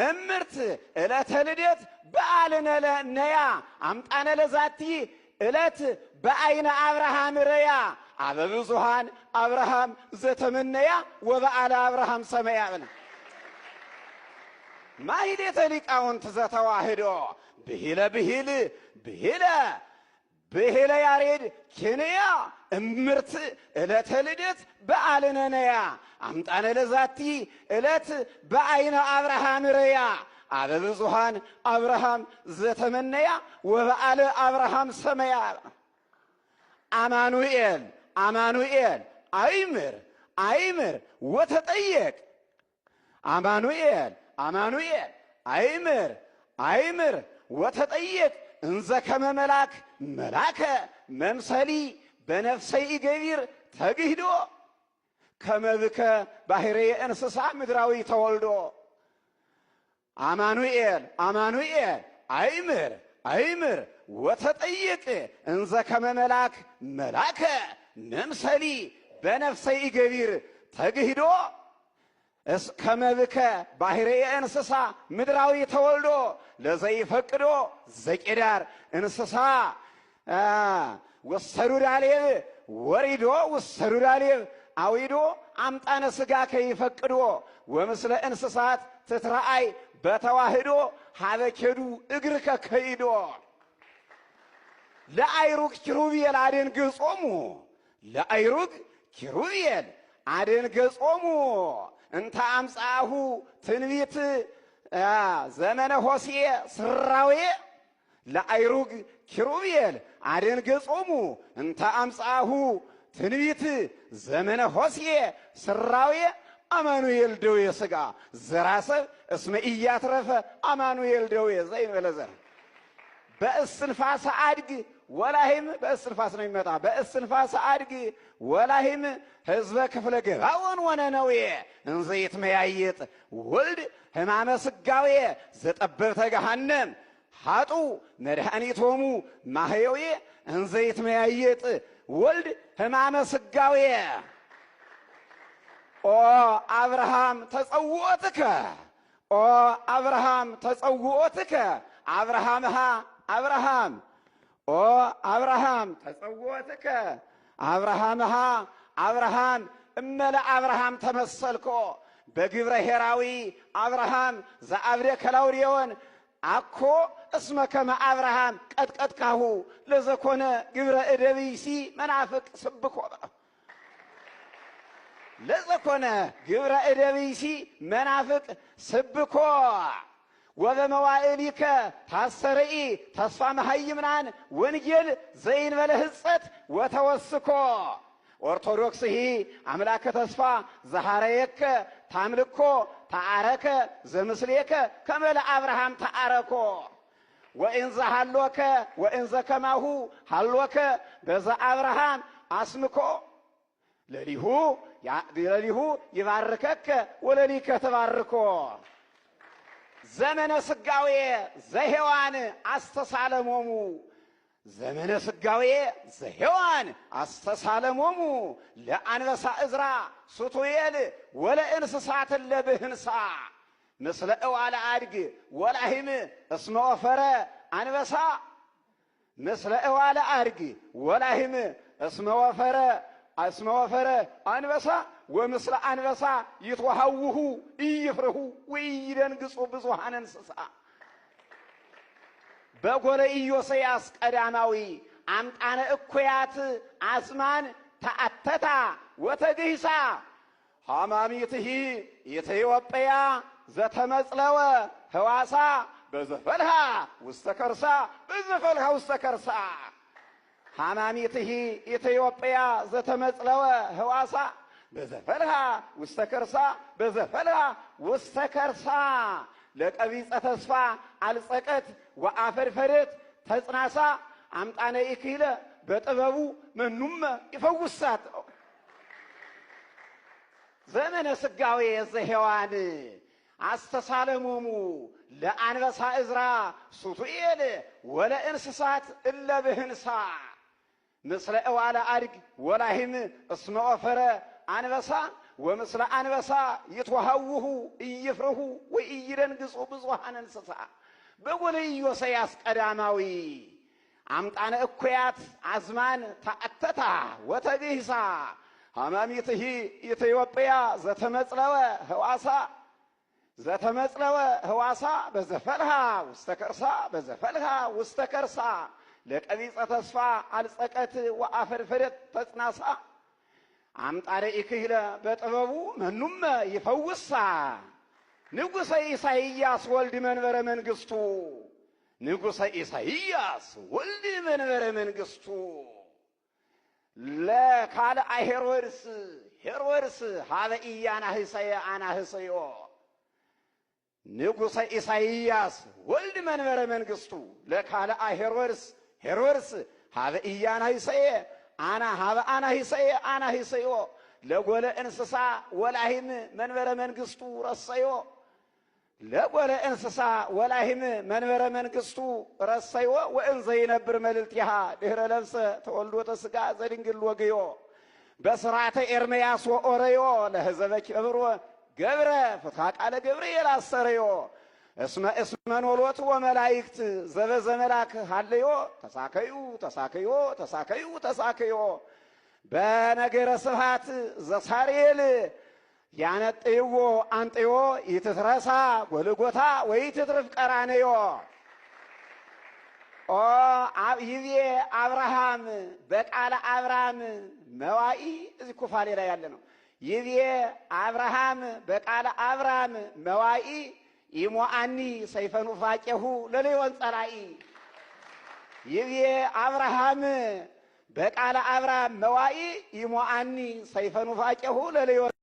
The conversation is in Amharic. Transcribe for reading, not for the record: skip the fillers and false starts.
እምርት ዕለተ ልደት በዓልነ ነያ አምጣነ ለዛቲ ዕለት በአይነ አብርሃም ረያ አበብዙሃን አብርሃም ዘተመነያ ወበዓለ አብርሃም ሰመያ ብለ ማኅሌተ ሊቃውንት ዘተዋሕዶ ብሂለ ያሬድ ኪንያ እምርት ዕለተ ልደት በዓልነ ነያ አምጣነ ለዛቲ ዕለት በአይነ አብርሃም ረያ አበብዙሃን አብርሃም ዘተመነያ ወበዓለ አብርሃም ሰመያ አማኑኤል አይምር ወተጠየቅ አማኑኤል አይምር ወተጠየቅ እንዘ ከመ መላከ መምሰሊ በነፍሰይ ገቢር ተግሂዶ ከመብከ ባሕርየ እንስሳ ምድራዊ ተወልዶ አማኑኤል አይምር ወተጠየቅ እንዘ ከመ መላከ መምሰሊ በነፍሰይ ገቢር ተግሂዶ ከመብከ ባሕርየ እንስሳ ምድራዊ ተወልዶ ለዘይፈቅዶ ዘቄዳር እንስሳ ወሰዱ ዳሌብ ወሪዶ ወሰዱ ዳሌብ አዊዶ አምጣነ ሥጋ ከይፈቅዶ ወምስለ እንስሳት ትትረአይ በተዋህዶ ሀበኬዱ እግርከ ከይዶ ለአይሩግ ኪሩቤል አደንገጾሙ እንተ አምጻሁ ትንቢት ዘመነ ሆሴዕ ስራዌ ለአይሩግ ኪሩቤል አደንገጾሙ እንተ አምጻሁ ትንቢት ዘመነ ሆሴዕ ስራዌ አማኑኤል ደዌ ሥጋ ዘራሰብ እስመ ኢያትረፈ አማኑኤል ደዌ ዘይበለዘር በእስትንፋሰ አድግ ወላሂም በእስትንፋስ ነው የሚመጣ በእስትንፋሰ አድግ ወላሂም ህዝበ ክፍለ ገባዖን ወነነዌ እንዘ ይትመያየጥ ወልድ ሕማመ ሥጋዌ ዘጠበብተ ገሃነም ሀጡ መድኃኒቶሙ ማህየዌ እንዘ ይትመያየጥ ወልድ ሕማመ ሥጋዌ ኦ አብርሃም ተጸውዖትከ አብርሃም ኦ አብርሃም ተጸውዖትከ አብርሃም እመለ አብርሃም ተመሰልኮ በግብረ ሄራዊ አብርሃም ዘአብደ ከላውዴዎን አኮ እስመ ከመ አብርሃም ቀጥቀጥካሁ ለዘኮነ ግብረ እደቢሲ መናፍቅ ስብኮ ለዘኮነ ግብረ እደቢሲ መናፍቅ ስብኮ ወበመዋዕሊከ ታሰርኢ ተስፋ መሃይምናን ወንጌል ዘይንበለ ህጸት ወተወስኮ ኦርቶዶክስሂ አምላከ ተስፋ ዘሐረየከ ታምልኮ ተዓረከ ዘምስሌከ ከመለ አብርሃም ተዓረኮ ወእንዘ ሃሎከ ወእንዘ ከማሁ ሃሎከ በዘ አብርሃም አስምኮ ለሊሁ ይባርከከ ወለሊከ ተባርኮ ዘመነ ሥጋዌ ዘሔዋን አስተሳለሞሙ ዘመነ ሥጋዌ ዘሔዋን አስተሳለሞሙ ለአንበሳ እዝራ ሱቱኤል ወለእንስሳት ለብህንሳ ምስለ እዋለ አድግ ወላሂም እስመ ወፈረ አንበሳ ምስለ እዋለ አድግ ወላሂም እስመ ወፈረ አንበሳ ወምስለ አንበሳ ይትወሃውሁ ኢይፍርሁ ወኢይደንግጹ ብዙሃን እንስሳ በጎለ ኢዮስያስ ቀዳማዊ አምጣነ እኩያት አዝማን ተአተታ ወተግሂሳ ሐማሚትሂ ኢትዮጵያ ዘተመጽለወ ህዋሳ በዘፈልሃ ውስተ ከርሳ ሐማሚትሂ ኢትዮጵያ ዘተመጽለወ ህዋሳ በዘፈልሃ ውስተ ከርሳ ለቀቢጸ ተስፋ አልጸቀት ወአፈርፈረት ተጽናሳ አምጣነ ኢክለ በጥበቡ መኑመ ይፈውሳት ዘመነ ሥጋዌ ዘሔዋን አስተሳለሞሙ ለአንበሳ እዝራ ሱቱኤል ወለእንስሳት እለ ብህንሳ ምስለ እዋለ አድግ ወላሂም እስመ ወፈረ አንበሳ ወምስለ አንበሳ ይትወሃውሁ ኢይፍርሁ ወኢይደንግጹ ብዙኃን እንስሳ በጎለ ኢዮስያስ ቀዳማዊ አምጣነ እኩያት አዝማን ተአተታ ወተግሂሳ ሐማሚትሂ ኢትዮጵያ ዘተመጽለወ ህዋሳ በዘፈልሃ ውስተ ከርሳ ለቀቢጸ ተስፋ አልጸቀት ወአፈድፈደት ተጽናሳ አምጣነ ኢክሂለ በጥበቡ መኑመ ይፈውሳ ንጉሠ ኢሳይያስ ወልድ መንበረ መንግሥቱ ንጉሠ ኢሳይያስ ወልድ መንበረ መንግሥቱ ለካልአ ሄሮድስ ሀበ ኢያናህሰየ አናህሰዮ ንጉሠ ኢሳይያስ ወልድ መንበረ መንግሥቱ ለካልአ ሄሮድስ ሀበ ኢያናህሰየ አናህሰዮ ለጎለ እንስሳ ወላሂም መንበረ መንግሥቱ ረሰዮ ለጎለ እንስሳ ወላሂም መንበረ መንግሥቱ ረሰዮ ወእንዘ ይነብር መልእልቲሃ ድኅረ ለብሰ ተወልዶተ ሥጋ ዘድንግል ወግዮ በሥርዓተ ኤርምያስ ወኦረዮ ለሕዘበ ኪብሮ ገብረ ፍትሐ ቃለ ገብርኤል አሰረዮ እስመ ኖሎት ወመላእክት ዘበዘ መልአክ ሀለዮ ተሳከዩ በነገረ ስብሐት ዘሳርኤል ያነጥይዎ አንጥዮ ይትትረሳ ጎልጎታ ወይትትርፍ ቀራንዮ ይቤ አብርሃም በቃለ አብርሃም መዋኢ እዚህ ኩፋሌ ላይ ያለ ነው። ይቤ አብርሃም በቃለ አብርሃም መዋኢ ኢሞአኒ ሰይፈ ኑፋቄሁ ለሌዮን ጸላኢ ይቤ አብርሃም በቃለ አብርሃም መዋኢ ኢሞአኒ ሰይፈ ኑፋቄሁ ለሌዮን